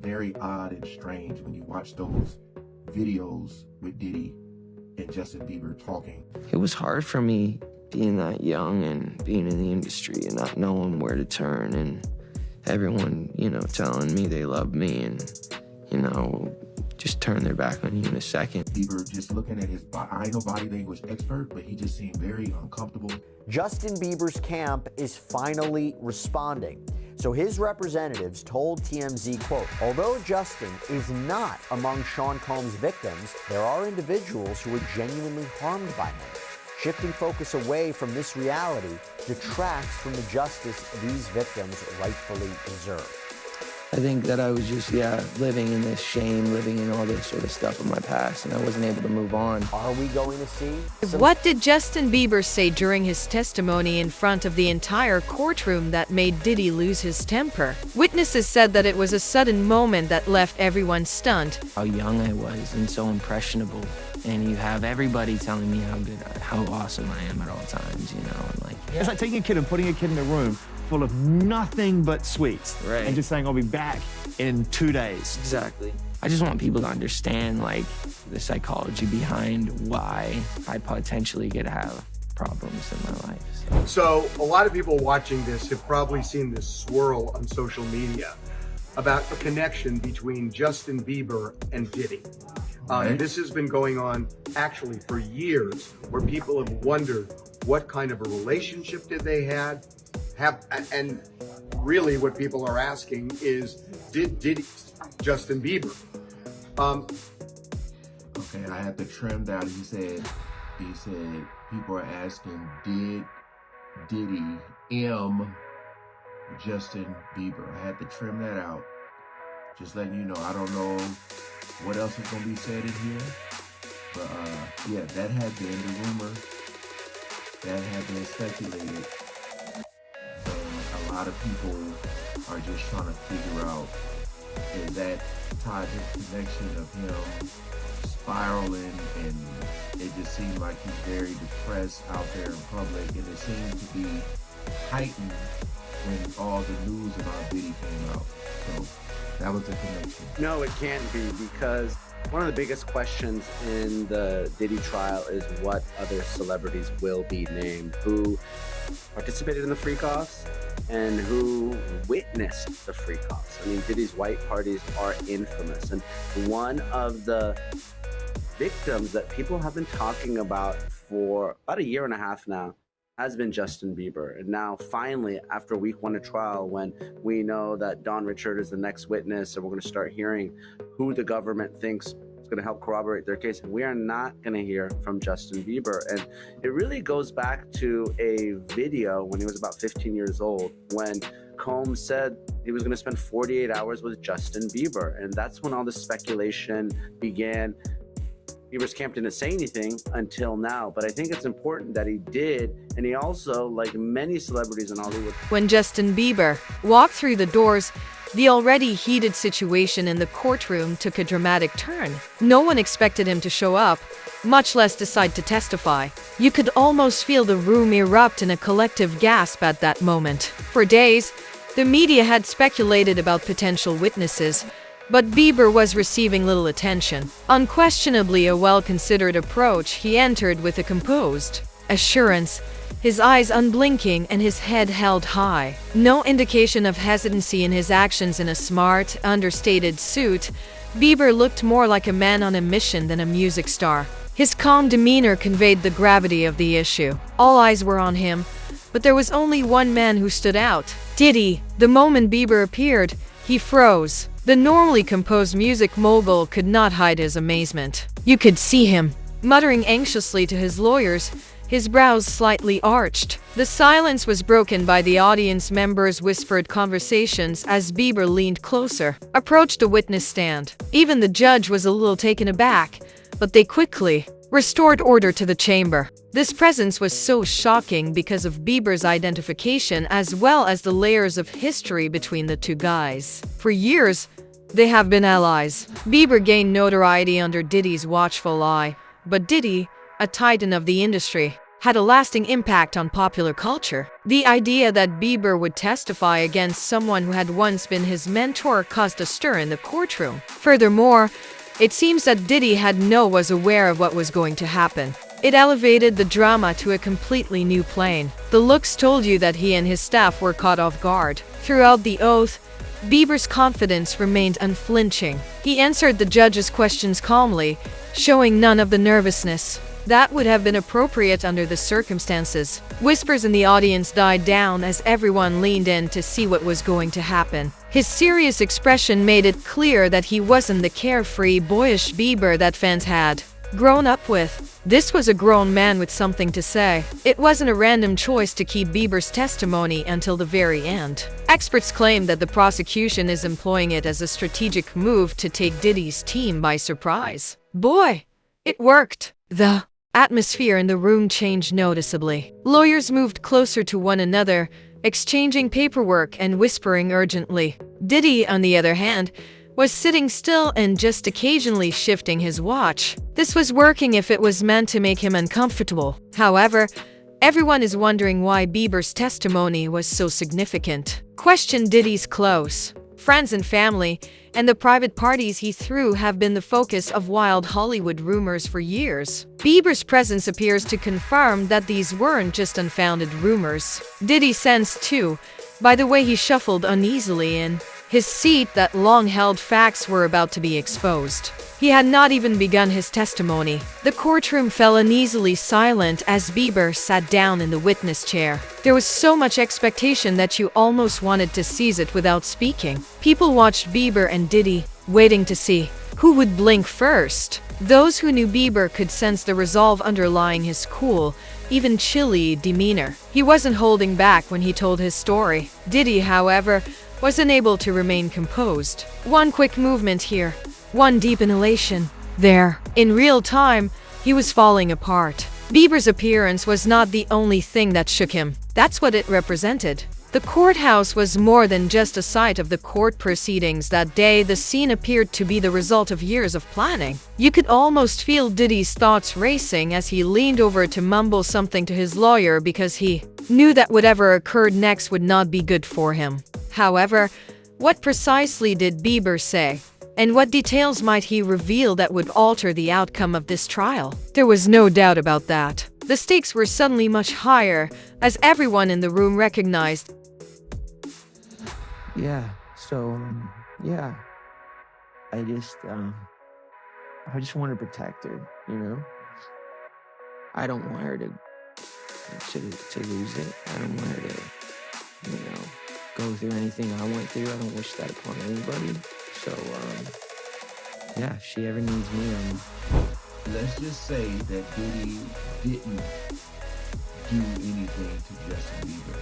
very odd and strange when you watch those videos with Diddy and Justin Bieber talking. It was hard for me being that young and being in the industry and not knowing where to turn, and everyone, telling me they love me and, just turn their back on you in a second. Bieber, just looking at his body, I ain't no body language expert, but he just seemed very uncomfortable. Justin Bieber's camp is finally responding. So his representatives told TMZ, quote, although Justin is not among Sean Combs' victims, there are individuals who were genuinely harmed by him. Shifting focus away from this reality detracts from the justice these victims rightfully deserve. I think that I was just, living in this shame, living in all this sort of stuff of my past, and I wasn't able to move on. Are we going to see? What did Justin Bieber say during his testimony in front of the entire courtroom that made Diddy lose his temper? Witnesses said that it was a sudden moment that left everyone stunned. How young I was and so impressionable, and you have everybody telling me how awesome I am at all times, and It's like taking a kid and putting a kid in a room full of nothing but sweets, right, and just saying, I'll be back in 2 days. Exactly. I just want people to understand, the psychology behind why I potentially could have problems in my life. So a lot of people watching this have probably seen this swirl on social media about the connection between Justin Bieber and Diddy. This has been going on actually for years, where people have wondered what kind of a relationship did they have, and really what people are asking is, did Justin Bieber? Okay, I had to trim that. He said people are asking, did Diddy Justin Bieber? I had to trim that out. Just letting you know, I don't know what else is going to be said in here. But yeah, that had been the rumor. That had been speculated. And a lot of people are just trying to figure out, is that tied to the connection of him spiraling, and it just seemed like he's very depressed out there in public, and it seemed to be heightened when all the news about Diddy came out. So that was the connection. No, it can't be, because one of the biggest questions in the Diddy trial is what other celebrities will be named, who participated in the freak-offs and who witnessed the freak-offs. I mean, Diddy's white parties are infamous, and one of the victims that people have been talking about for about 1.5 years now has been Justin Bieber. And now finally, after week 1 of trial, when we know that Don Richard is the next witness and we're going to start hearing who the government thinks is going to help corroborate their case, we are not going to hear from Justin Bieber. And it really goes back to a video when he was about 15 years old, when Combs said he was going to spend 48 hours with Justin Bieber. And that's when all this speculation began. Bieber's camp didn't say anything until now, but I think it's important that he did, and he also, like many celebrities in Hollywood. When Justin Bieber walked through the doors, the already heated situation in the courtroom took a dramatic turn. No one expected him to show up, much less decide to testify. You could almost feel the room erupt in a collective gasp at that moment. For days, the media had speculated about potential witnesses, but Bieber was receiving little attention. Unquestionably a well-considered approach, he entered with a composed assurance, his eyes unblinking and his head held high. No indication of hesitancy in his actions. In a smart, understated suit, Bieber looked more like a man on a mission than a music star. His calm demeanor conveyed the gravity of the issue. All eyes were on him, but there was only one man who stood out: Diddy. The moment Bieber appeared, he froze. The normally composed music mogul could not hide his amazement. You could see him muttering anxiously to his lawyers, his brows slightly arched. The silence was broken by the audience members' whispered conversations as Bieber leaned closer, approached the witness stand. Even the judge was a little taken aback, but they quickly restored order to the chamber. This presence was so shocking because of Bieber's identification as well as the layers of history between the two guys. For years, they have been allies. Bieber gained notoriety under Diddy's watchful eye, but Diddy, a titan of the industry, had a lasting impact on popular culture. The idea that Bieber would testify against someone who had once been his mentor caused a stir in the courtroom. Furthermore, it seems that Diddy was aware of what was going to happen. It elevated the drama to a completely new plane. The looks told you that he and his staff were caught off guard. Throughout the oath, Bieber's confidence remained unflinching. He answered the judge's questions calmly, showing none of the nervousness that would have been appropriate under the circumstances. Whispers in the audience died down as everyone leaned in to see what was going to happen. His serious expression made it clear that he wasn't the carefree, boyish Bieber that fans had grown up with. This was a grown man with something to say. It wasn't a random choice to keep Bieber's testimony until the very end. Experts claim that the prosecution is employing it as a strategic move to take Diddy's team by surprise. Boy, it worked. The atmosphere in the room changed noticeably. Lawyers moved closer to one another, exchanging paperwork and whispering urgently. Diddy, on the other hand, was sitting still and just occasionally shifting his watch. This was working if it was meant to make him uncomfortable. However, everyone is wondering why Bieber's testimony was so significant. Question: Diddy's close friends and family, and the private parties he threw have been the focus of wild Hollywood rumors for years. Bieber's presence appears to confirm that these weren't just unfounded rumors. Diddy sensed, too, by the way he shuffled uneasily in his seat, that long-held facts were about to be exposed. He had not even begun his testimony. The courtroom fell uneasily silent as Bieber sat down in the witness chair. There was so much expectation that you almost wanted to seize it without speaking. People watched Bieber and Diddy, waiting to see who would blink first. Those who knew Bieber could sense the resolve underlying his cool, even chilly demeanor. He wasn't holding back when he told his story. Diddy, however, was unable to remain composed. One quick movement here, one deep inhalation there. In real time, he was falling apart. Bieber's appearance was not the only thing that shook him. That's what it represented. The courthouse was more than just a site of the court proceedings that day. The scene appeared to be the result of years of planning. You could almost feel Diddy's thoughts racing as he leaned over to mumble something to his lawyer because he knew that whatever occurred next would not be good for him. However, what precisely did Bieber say? And what details might he reveal that would alter the outcome of this trial? There was no doubt about that. The stakes were suddenly much higher, as everyone in the room recognized. Yeah, so, yeah. I just want to protect her, you know? I don't want her to lose it. I don't want her to, you know, go through anything I went through. I don't wish that upon anybody. So, yeah, if she ever needs me, Let's just say that Diddy didn't do anything to Justin Bieber.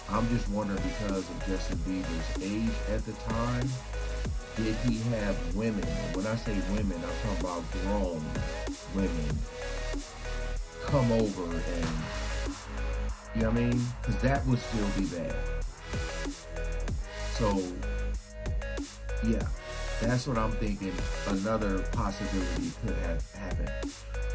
I'm just wondering, because of Justin Bieber's age at the time, did he have women? When I say women, I'm talking about grown women come over and, you know what I mean? Because that would still be bad. So, yeah, that's what I'm thinking. Another possibility could have happened.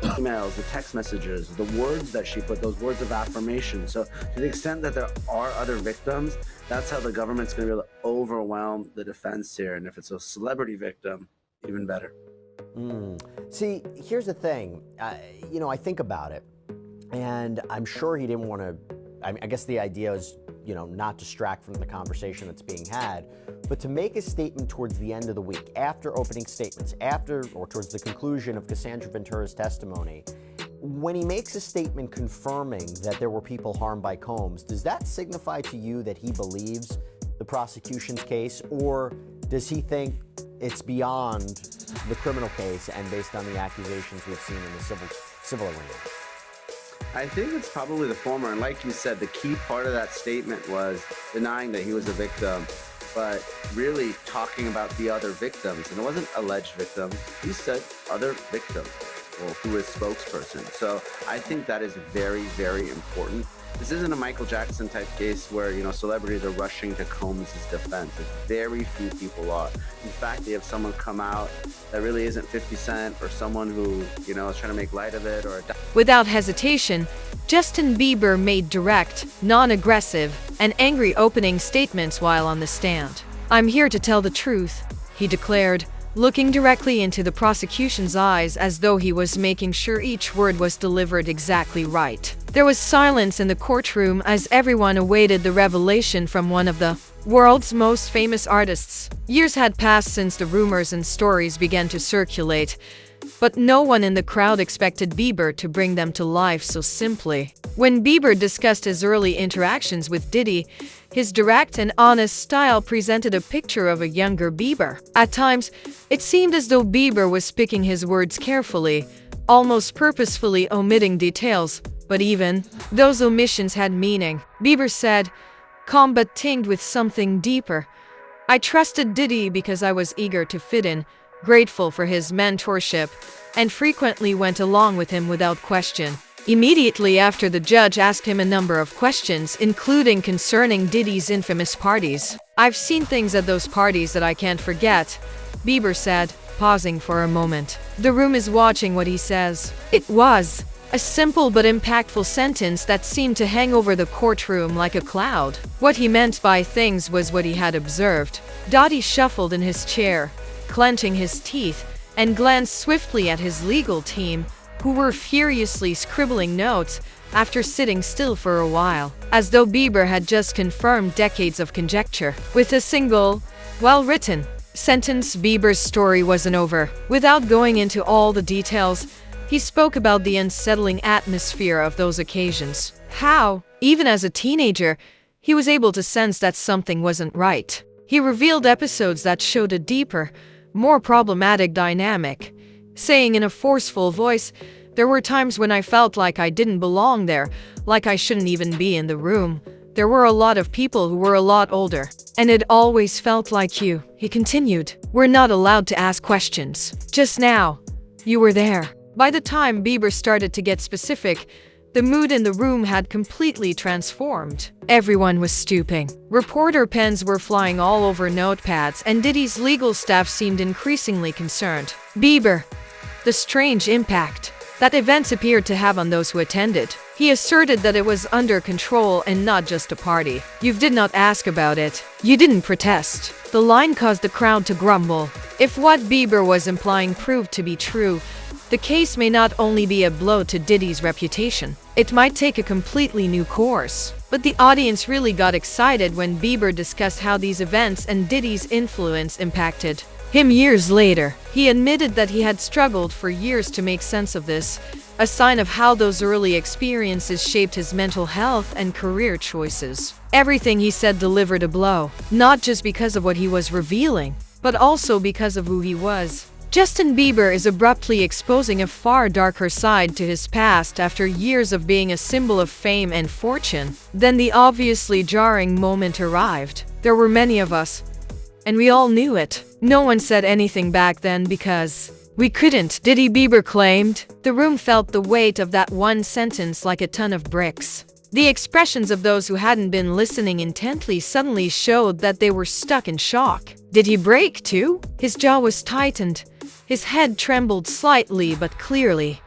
Emails, the text messages, the words that she put, those words of affirmation. So to the extent that there are other victims, that's how the government's going to be able to overwhelm the defense here. And if it's a celebrity victim, even better. See, here's the thing. You know, I think about it, and I'm sure he didn't want to. I guess the idea is, you know, not distract from the conversation that's being had, but to make a statement towards the end of the week, after opening statements, after or towards the conclusion of Cassandra Ventura's testimony, when he makes a statement confirming that there were people harmed by Combs, does that signify to you that he believes the prosecution's case, or does he think it's beyond the criminal case and based on the accusations we've seen in the civil arena? I think it's probably the former. And like you said, the key part of that statement was denying that he was a victim, but really talking about the other victims. And it wasn't alleged victims. He said other victims. well, through his spokesperson. So I think that is very, very important. This isn't a Michael Jackson type case where, you know, celebrities are rushing to Combs' defense. Very few people are. In fact, they have someone come out that really isn't 50 Cent, or someone who, you know, is trying to make light of it, or... Without hesitation, Justin Bieber made direct, non-aggressive, and angry opening statements while on the stand. "I'm here to tell the truth," he declared, looking directly into the prosecution's eyes as though he was making sure each word was delivered exactly right. There was silence in the courtroom as everyone awaited the revelation from one of the world's most famous artists. Years had passed since the rumors and stories began to circulate, but no one in the crowd expected Bieber to bring them to life so simply. When Bieber discussed his early interactions with Diddy, his direct and honest style presented a picture of a younger Bieber. At times, it seemed as though Bieber was picking his words carefully, almost purposefully omitting details, but even those omissions had meaning. Bieber said, calm but tinged with something deeper, "I trusted Diddy because I was eager to fit in, grateful for his mentorship, and frequently went along with him without question." Immediately after, the judge asked him a number of questions, including concerning Diddy's infamous parties. "I've seen things at those parties that I can't forget," Bieber said, pausing for a moment. The room is watching what he says. It was a simple but impactful sentence that seemed to hang over the courtroom like a cloud. What he meant by things was what he had observed. Diddy shuffled in his chair, clenching his teeth, and glanced swiftly at his legal team, who were furiously scribbling notes after sitting still for a while, as though Bieber had just confirmed decades of conjecture. With a single, well-written sentence, Bieber's story wasn't over. Without going into all the details, he spoke about the unsettling atmosphere of those occasions. How, even as a teenager, he was able to sense that something wasn't right. He revealed episodes that showed a deeper, more problematic dynamic, saying in a forceful voice, "There were times when I felt like I didn't belong there, like I shouldn't even be in the room. There were a lot of people who were a lot older, and it always felt like you," he continued, "we're not allowed to ask questions. Just now, you were there." By the time Bieber started to get specific, the mood in the room had completely transformed. Everyone was stooping. Reporter pens were flying all over notepads, and Diddy's legal staff seemed increasingly concerned. Bieber, the strange impact that events appeared to have on those who attended. He asserted that it was under control and not just a party. "You did not ask about it. You didn't protest." The line caused the crowd to grumble. If what Bieber was implying proved to be true, the case may not only be a blow to Diddy's reputation, it might take a completely new course. But the audience really got excited when Bieber discussed how these events and Diddy's influence impacted him years later. He admitted that he had struggled for years to make sense of this, a sign of how those early experiences shaped his mental health and career choices. Everything he said delivered a blow, not just because of what he was revealing, but also because of who he was. Justin Bieber is abruptly exposing a far darker side to his past after years of being a symbol of fame and fortune. Then the obviously jarring moment arrived. There were many of us, and we all knew it. No one said anything back then because we couldn't, Diddy Bieber claimed. The room felt the weight of that one sentence like a ton of bricks. The expressions of those who hadn't been listening intently suddenly showed that they were stuck in shock. Did he break too? His jaw was tightened. His head trembled slightly but clearly,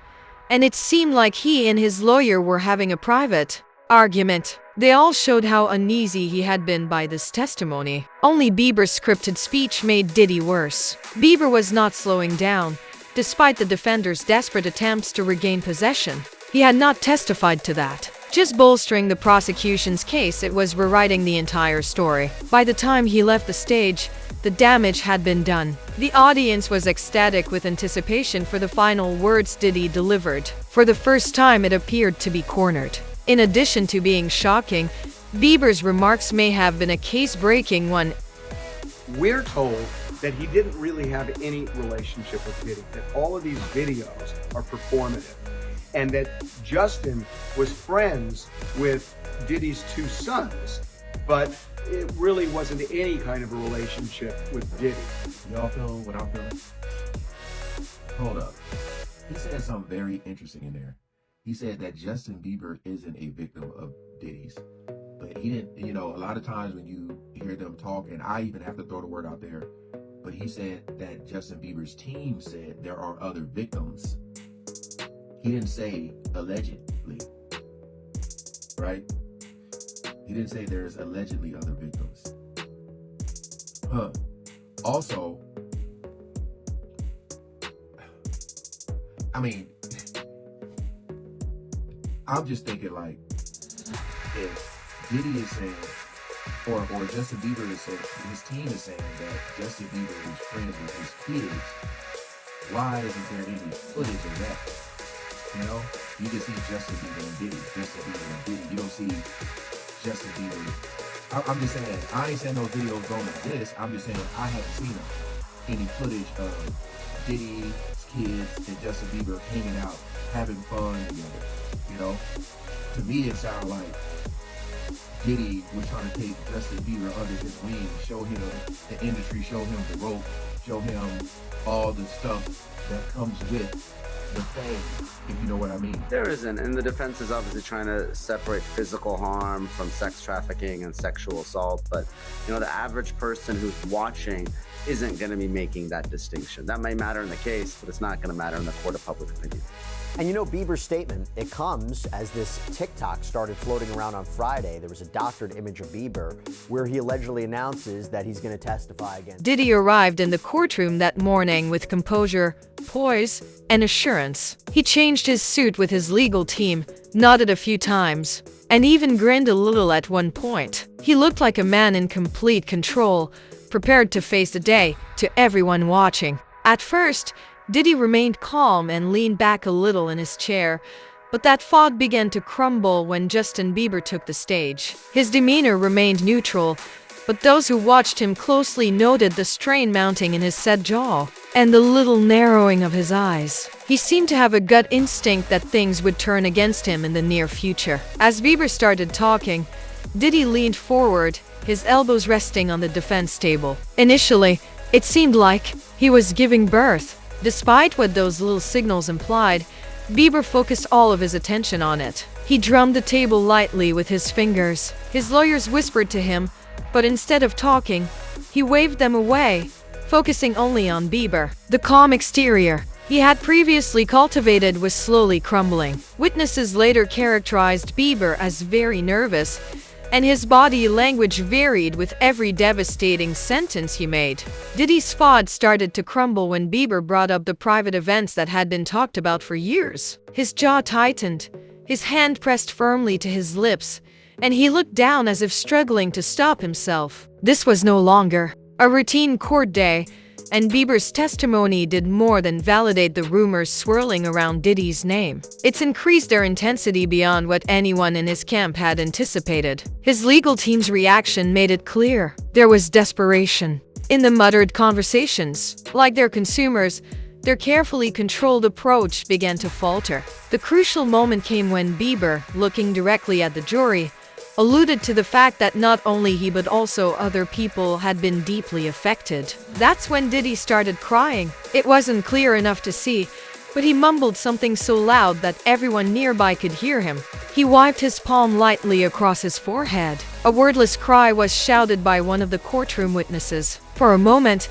and it seemed like he and his lawyer were having a private argument. They all showed how uneasy he had been by this testimony. Only Bieber's scripted speech made Diddy worse. Bieber was not slowing down, despite the defender's desperate attempts to regain possession. He had not testified to that. Just bolstering the prosecution's case, it was rewriting the entire story. By the time he left the stage, the damage had been done. The audience was ecstatic with anticipation for the final words Diddy delivered. For the first time, it appeared to be cornered. In addition to being shocking, Bieber's remarks may have been a case-breaking one. We're told that he didn't really have any relationship with Diddy, that all of these videos are performative, and that Justin was friends with Diddy's two sons, but it really wasn't any kind of a relationship with Diddy. Y'all feel what I'm feeling? Hold up. he said something very interesting in there. He said that Justin Bieber isn't a victim of Diddy's. But he didn't, you know, a lot of times when you hear them talk, and I even have to throw the word out there, but he said that Justin Bieber's team said there are other victims. He didn't say allegedly, right? He didn't say there's allegedly other victims. Also, I mean, I'm just thinking like, if Diddy is saying, or Justin Bieber is saying, his team is saying that Justin Bieber is friends with his kids, why isn't there any footage of that? You know, you can see Justin Bieber and Diddy, Justin Bieber and Diddy. You don't see Justin Bieber. I'm just saying, I ain't saying those videos don't exist. I'm just saying I haven't seen them. Any footage of Diddy's kids and Justin Bieber hanging out, having fun together. You know, to me it sounded like Diddy was trying to take Justin Bieber under his wing, show him the industry, show him the rope, show him all the stuff that comes with the fame, if you know what I mean. There isn't, and the defense is obviously trying to separate physical harm from sex trafficking and sexual assault, but you know, the average person who's watching isn't going to be making that distinction. That may matter in the case, but it's not going to matter in the court of public opinion. And you know, Bieber's statement, it comes as this TikTok started floating around on Friday. There was a doctored image of Bieber where he allegedly announces that he's going to testify against. Diddy arrived in the courtroom that morning with composure, poise, and assurance. He changed his suit with his legal team, nodded a few times, and even grinned a little at one point. He looked like a man in complete control, prepared to face the day to everyone watching. At first, Diddy remained calm and leaned back a little in his chair, but that fog began to crumble when Justin Bieber took the stage. His demeanor remained neutral, but those who watched him closely noted the strain mounting in his set jaw and the little narrowing of his eyes. He seemed to have a gut instinct that things would turn against him in the near future. As Bieber started talking, Diddy leaned forward, his elbows resting on the defense table. Initially, it seemed like he was giving birth. Despite what those little signals implied, Bieber focused all of his attention on it. He drummed the table lightly with his fingers. His lawyers whispered to him, but instead of talking, he waved them away, focusing only on Bieber. The calm exterior he had previously cultivated was slowly crumbling. Witnesses later characterized Bieber as very nervous, and his body language varied with every devastating sentence he made. Diddy's facade started to crumble when Bieber brought up the private events that had been talked about for years. His jaw tightened, his hand pressed firmly to his lips, and he looked down as if struggling to stop himself. This was no longer a routine court day, and Bieber's testimony did more than validate the rumors swirling around Diddy's name. It's increased their intensity beyond what anyone in his camp had anticipated. His legal team's reaction made it clear there was desperation in the muttered conversations. Like their consumers, their carefully controlled approach began to falter. The crucial moment came when Bieber, looking directly at the jury, alluded to the fact that not only he but also other people had been deeply affected. That's when Diddy started crying. It wasn't clear enough to see, but he mumbled something so loud that everyone nearby could hear him. He wiped his palm lightly across his forehead. A wordless cry was shouted by one of the courtroom witnesses. For a moment,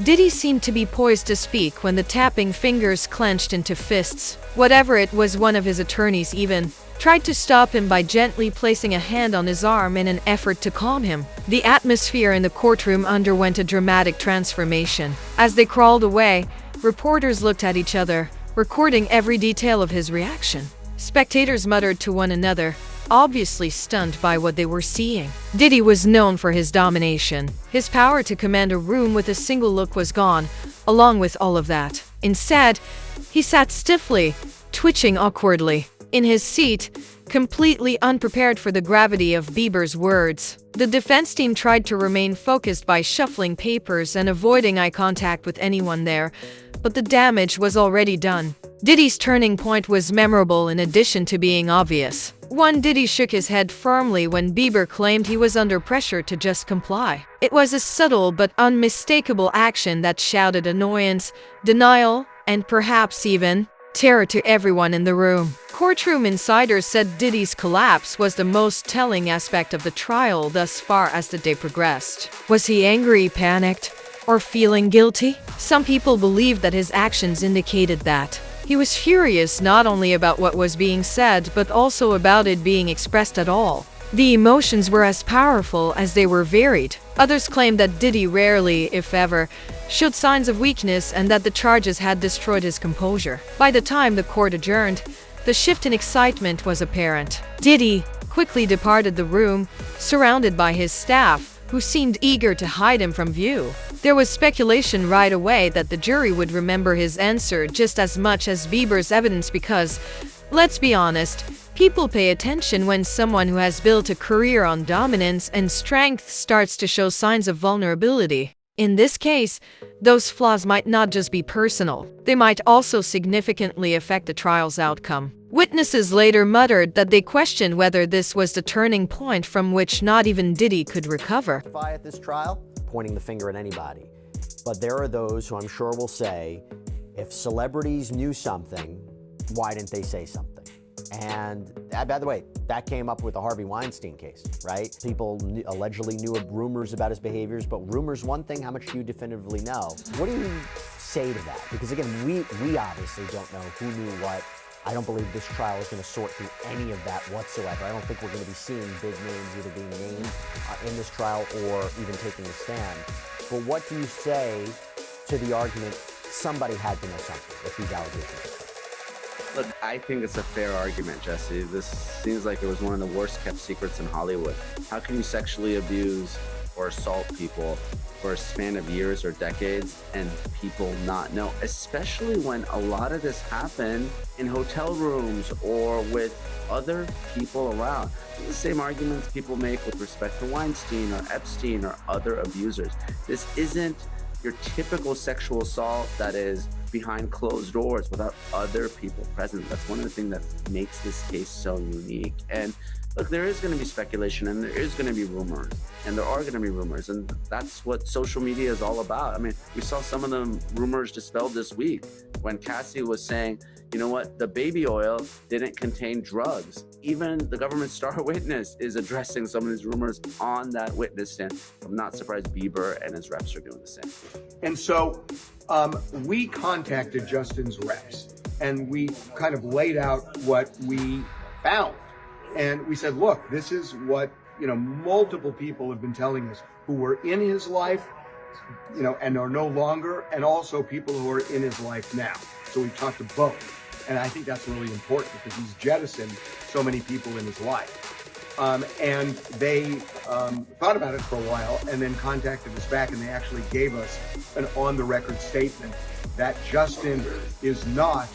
Diddy seemed to be poised to speak when the tapping fingers clenched into fists. Whatever it was, one of his attorneys even tried to stop him by gently placing a hand on his arm in an effort to calm him. The atmosphere in the courtroom underwent a dramatic transformation. As they crawled away, reporters looked at each other, recording every detail of his reaction. Spectators muttered to one another, obviously stunned by what they were seeing. Diddy was known for his domination. His power to command a room with a single look was gone, along with all of that. Instead, he sat stiffly, twitching awkwardly in his seat, completely unprepared for the gravity of Bieber's words. The defense team tried to remain focused by shuffling papers and avoiding eye contact with anyone there, but the damage was already done. Diddy's turning point was memorable in addition to being obvious. Diddy shook his head firmly when Bieber claimed he was under pressure to just comply. It was a subtle but unmistakable action that shouted annoyance, denial, and perhaps even terror to everyone in the room. Courtroom insiders said Diddy's collapse was the most telling aspect of the trial thus far as the day progressed. Was he angry, panicked, or feeling guilty? Some people believe that his actions indicated that. He was furious not only about what was being said, but also about it being expressed at all. The emotions were as powerful as they were varied. Others claimed that Diddy rarely, if ever, showed signs of weakness and that the charges had destroyed his composure. By the time the court adjourned, the shift in excitement was apparent. Diddy quickly departed the room, surrounded by his staff, who seemed eager to hide him from view. There was speculation right away that the jury would remember his answer just as much as Bieber's evidence because, let's be honest, people pay attention when someone who has built a career on dominance and strength starts to show signs of vulnerability. In this case, those flaws might not just be personal. They might also significantly affect the trial's outcome. Witnesses later muttered that they questioned whether this was the turning point from which not even Diddy could recover. At this trial, pointing the finger at anybody. But there are those who I'm sure will say, if celebrities knew something, why didn't they say something? And by the way, that came up with the Harvey Weinstein case, right? People allegedly knew rumors about his behaviors, but rumors one thing, how much do you definitively know? What do you say to that? Because again, we obviously don't know who knew what. I don't believe this trial is going to sort through any of that whatsoever. I don't think we're going to be seeing big names either being named in this trial or even taking a stand. But what do you say to the argument somebody had to know something if these allegations are true? Look, I think it's a fair argument, Jesse. This seems like it was one of the worst kept secrets in Hollywood. How can you sexually abuse or assault people for a span of years or decades and people not know? Especially when a lot of this happened in hotel rooms or with other people around. These are the same arguments people make with respect to Weinstein or Epstein or other abusers. This isn't your typical sexual assault that is behind closed doors without other people present. That's one of the things that makes this case so unique. And look, there is going to be speculation and there is going to be rumors and there are going to be rumors. And that's what social media is all about. I mean, we saw some of the rumors dispelled this week when Cassie was saying, you know what, the baby oil didn't contain drugs. Even the government star witness is addressing some of these rumors on that witness stand. I'm not surprised Bieber and his reps are doing the same. And so we contacted Justin's reps and we kind of laid out what we found. And we said, look, this is what, multiple people have been telling us who were in his life, and are no longer, and also people who are in his life now. So we've talked to both. And I think that's really important because he's jettisoned so many people in his life. And they thought about it for a while and then contacted us back, and they actually gave us an on-the-record statement that Justin is not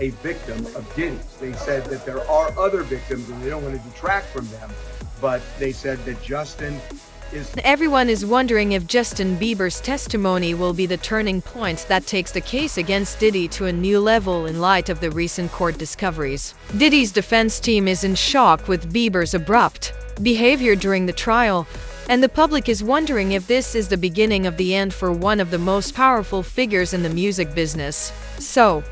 a victim of Diddy's. They said that there are other victims and they don't want to detract from them, but they said that Justin is... Everyone is wondering if Justin Bieber's testimony will be the turning point that takes the case against Diddy to a new level in light of the recent court discoveries. Diddy's defense team is in shock with Bieber's abrupt behavior during the trial, and the public is wondering if this is the beginning of the end for one of the most powerful figures in the music business. So,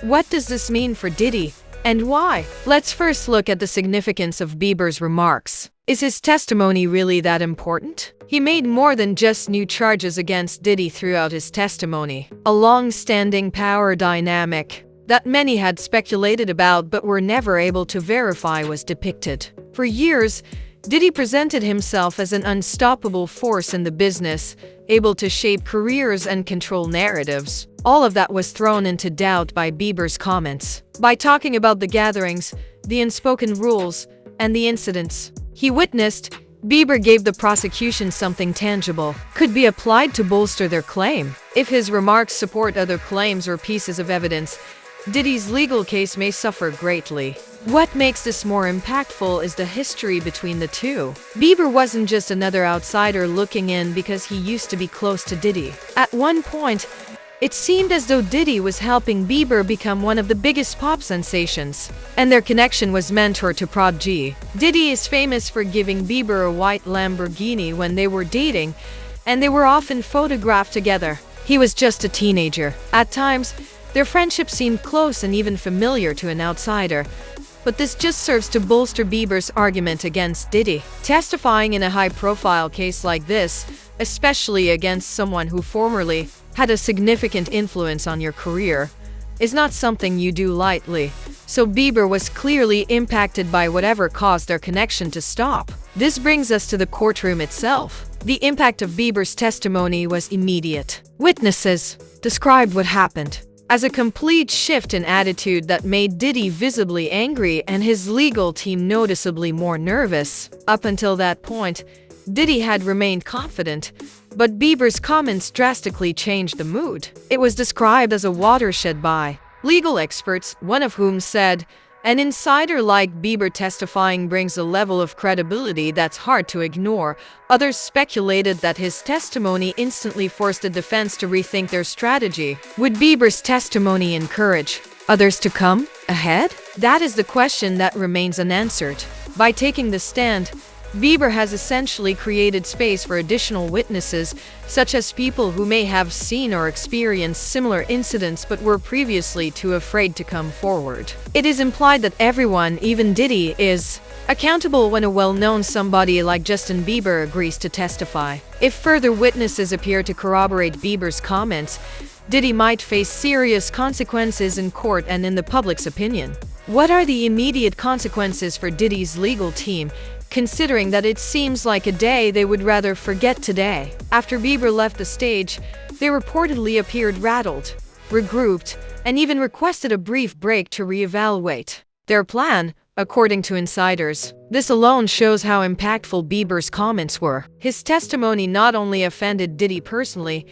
what does this mean for Diddy, and why? Let's first look at the significance of Bieber's remarks. Is his testimony really that important? He made more than just new charges against Diddy throughout his testimony. A long-standing power dynamic that many had speculated about but were never able to verify was depicted. For years, Diddy presented himself as an unstoppable force in the business, able to shape careers and control narratives. All of that was thrown into doubt by Bieber's comments. By talking about the gatherings, the unspoken rules, and the incidents he witnessed, Bieber gave the prosecution something tangible, could be applied to bolster their claim. If his remarks support other claims or pieces of evidence, Diddy's legal case may suffer greatly. What makes this more impactful is the history between the two. Bieber wasn't just another outsider looking in because he used to be close to Diddy. At one point, it seemed as though Diddy was helping Bieber become one of the biggest pop sensations, and their connection was mentor to prodigy. Diddy is famous for giving Bieber a white Lamborghini when they were dating, and they were often photographed together. He was just a teenager. At times, Their friendship seemed close and even familiar to an outsider, but this just serves to bolster Bieber's argument against Diddy. Testifying in a high-profile case like this, especially against someone who formerly had a significant influence on your career, is not something you do lightly. So Bieber was clearly impacted by whatever caused their connection to stop. This brings us to the courtroom itself. The impact of Bieber's testimony was immediate. Witnesses described what happened as a complete shift in attitude that made Diddy visibly angry and his legal team noticeably more nervous. Up until that point, Diddy had remained confident, but Bieber's comments drastically changed the mood. It was described as a watershed by legal experts, one of whom said, "An insider like Bieber testifying brings a level of credibility that's hard to ignore." Others speculated that his testimony instantly forced the defense to rethink their strategy. Would Bieber's testimony encourage others to come ahead? That is the question that remains unanswered. By taking the stand, Bieber has essentially created space for additional witnesses, such as people who may have seen or experienced similar incidents but were previously too afraid to come forward. It is implied that everyone, even Diddy, is accountable when a well-known somebody like Justin Bieber agrees to testify. If further witnesses appear to corroborate Bieber's comments, Diddy might face serious consequences in court and in the public's opinion. What are the immediate consequences for Diddy's legal team, considering that it seems like a day they would rather forget today? After Bieber left the stage, they reportedly appeared rattled, regrouped, and even requested a brief break to reevaluate their plan, according to insiders. This alone shows how impactful Bieber's comments were. His testimony not only offended Diddy personally,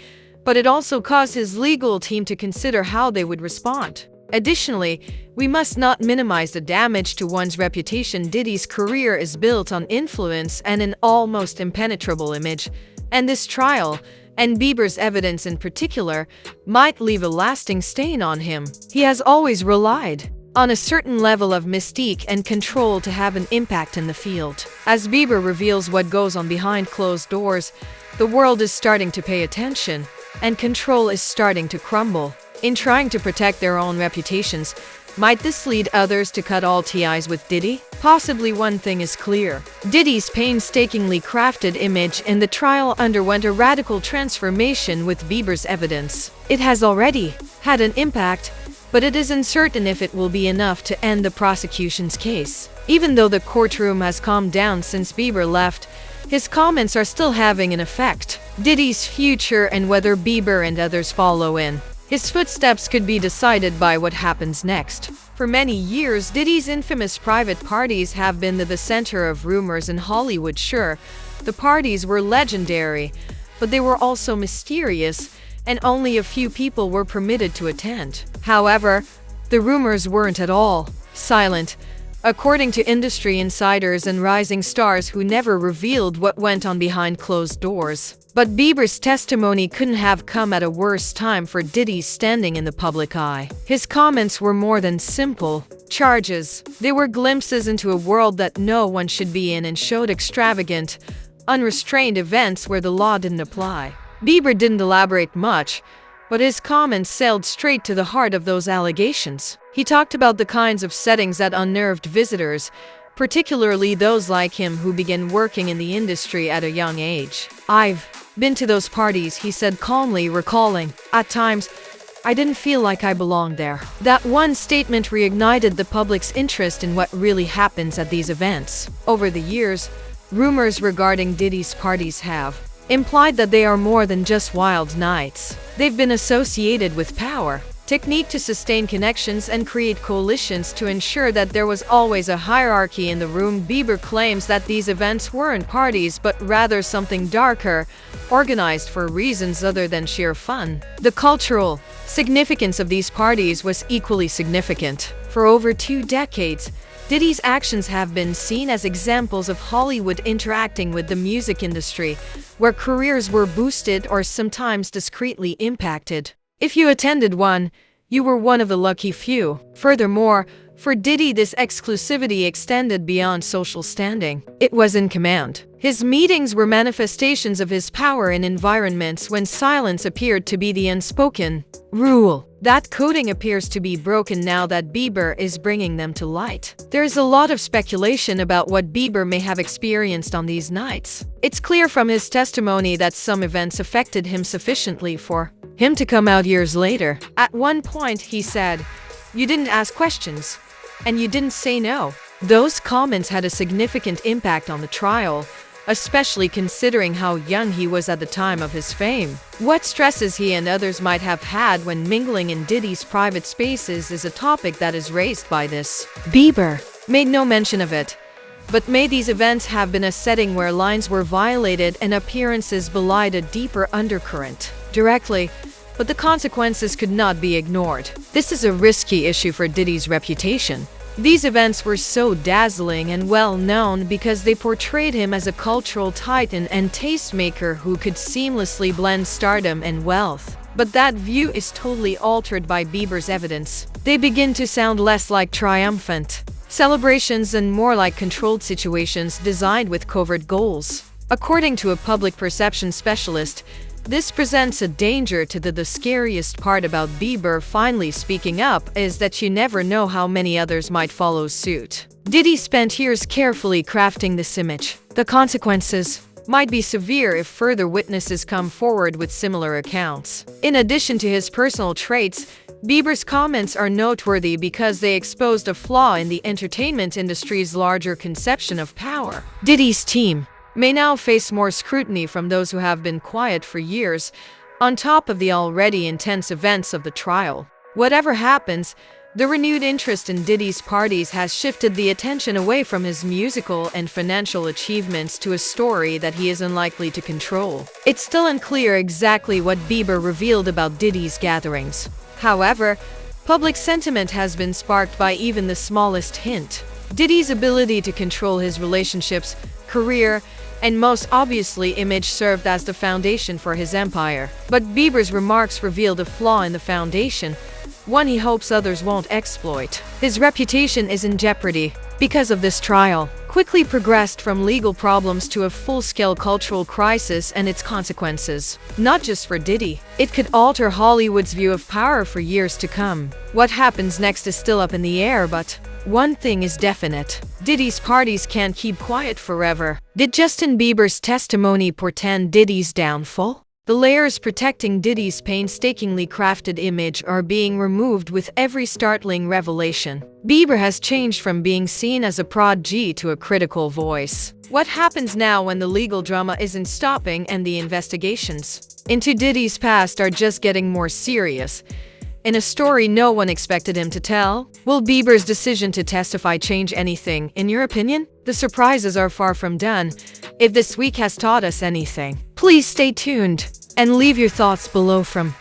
but it also caused his legal team to consider how they would respond. Additionally, we must not minimize the damage to one's reputation. Diddy's career is built on influence and an almost impenetrable image, and this trial, and Bieber's evidence in particular, might leave a lasting stain on him. He has always relied on a certain level of mystique and control to have an impact in the field. As Bieber reveals what goes on behind closed doors, the world is starting to pay attention, and control is starting to crumble. In trying to protect their own reputations, might this lead others to cut all ties with Diddy? Possibly. One thing is clear. Diddy's painstakingly crafted image in the trial underwent a radical transformation with Bieber's evidence. It has already had an impact, but it is uncertain if it will be enough to end the prosecution's case. Even though the courtroom has calmed down since Bieber left, his comments are still having an effect. Diddy's future and whether Bieber and others follow in his footsteps could be decided by what happens next. For many years, Diddy's infamous private parties have been the center of rumors in Hollywood. Sure, the parties were legendary, but they were also mysterious, and only a few people were permitted to attend. However, the rumors weren't at all silent, according to industry insiders and rising stars who never revealed what went on behind closed doors. But Bieber's testimony couldn't have come at a worse time for Diddy's standing in the public eye. His comments were more than simple charges. They were glimpses into a world that no one should be in and showed extravagant, unrestrained events where the law didn't apply. Bieber didn't elaborate much, but his comments sailed straight to the heart of those allegations. He talked about the kinds of settings that unnerved visitors, particularly those like him who began working in the industry at a young age. "I've been to those parties," he said calmly, recalling, "At times, I didn't feel like I belonged there." That one statement reignited the public's interest in what really happens at these events. Over the years, rumors regarding Diddy's parties have implied that they are more than just wild nights. They've been associated with power, technique to sustain connections and create coalitions to ensure that there was always a hierarchy in the room. Bieber claims that these events weren't parties but rather something darker, organized for reasons other than sheer fun. The cultural significance of these parties was equally significant. For over 2 decades, Diddy's actions have been seen as examples of Hollywood interacting with the music industry, where careers were boosted or sometimes discreetly impacted. If you attended one, you were one of the lucky few. Furthermore, for Diddy, this exclusivity extended beyond social standing. It was in command. His meetings were manifestations of his power in environments when silence appeared to be the unspoken rule. That coating appears to be broken now that Bieber is bringing them to light. There is a lot of speculation about what Bieber may have experienced on these nights. It's clear from his testimony that some events affected him sufficiently for him to come out years later. At one point, he said, "You didn't ask questions, and you didn't say no." Those comments had a significant impact on the trial, especially considering how young he was at the time of his fame. What stresses he and others might have had when mingling in Diddy's private spaces is a topic that is raised by this. Bieber made no mention of it, but may these events have been a setting where lines were violated and appearances belied a deeper undercurrent. Directly, but the consequences could not be ignored. This is a risky issue for Diddy's reputation. These events were so dazzling and well known because they portrayed him as a cultural titan and tastemaker who could seamlessly blend stardom and wealth. But that view is totally altered by Bieber's evidence. They begin to sound less like triumphant celebrations and more like controlled situations designed with covert goals. According to a public perception specialist, this presents a danger to the scariest part about Bieber finally speaking up is that you never know how many others might follow suit. Diddy spent years carefully crafting this image. The consequences might be severe if further witnesses come forward with similar accounts. In addition to his personal traits, Bieber's comments are noteworthy because they exposed a flaw in the entertainment industry's larger conception of power. Diddy's team may now face more scrutiny from those who have been quiet for years, on top of the already intense events of the trial. Whatever happens, the renewed interest in Diddy's parties has shifted the attention away from his musical and financial achievements to a story that he is unlikely to control. It's still unclear exactly what Bieber revealed about Diddy's gatherings. However, public sentiment has been sparked by even the smallest hint. Diddy's ability to control his relationships, career, and most obviously image served as the foundation for his empire. But Bieber's remarks revealed a flaw in the foundation, one he hopes others won't exploit. His reputation is in jeopardy because of this trial. Quickly progressed from legal problems to a full-scale cultural crisis and its consequences. Not just for Diddy, it could alter Hollywood's view of power for years to come. What happens next is still up in the air, but one thing is definite. Diddy's parties can't keep quiet forever. Did Justin Bieber's testimony portend Diddy's downfall? The layers protecting Diddy's painstakingly crafted image are being removed with every startling revelation. Bieber has changed from being seen as a prodigy to a critical voice. What happens now when the legal drama isn't stopping and the investigations into Diddy's past are just getting more serious? In a story no one expected him to tell? Will Bieber's decision to testify change anything, in your opinion? The surprises are far from done. If this week has taught us anything, please stay tuned and leave your thoughts below from